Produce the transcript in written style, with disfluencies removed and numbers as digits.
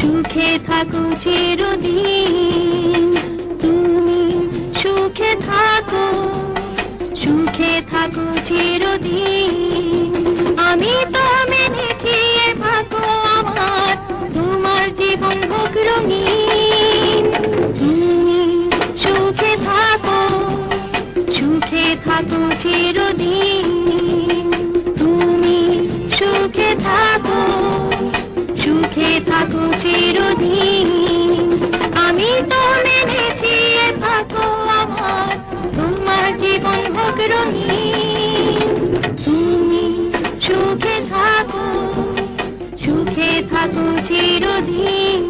সুখে থাকো চিরদিন, তুমি সুখে থাকো, সুখে থাকো চিরদিন। আমি তো মেনেছি এ ভাগ্য আমার, তোমার জীবন হোক রঙিন। তুমি সুখে থাকো, সুখে থাকো চিরদিন, তুমি সুখে থাকো, সুখে থাকো চিরদিন। আমি তো মেনেছি এ ভাগ্য আমার, তোমার জীবন হোক রঙিন। তুমি সুখে থাকো, সুখে থাকো চিরদিন।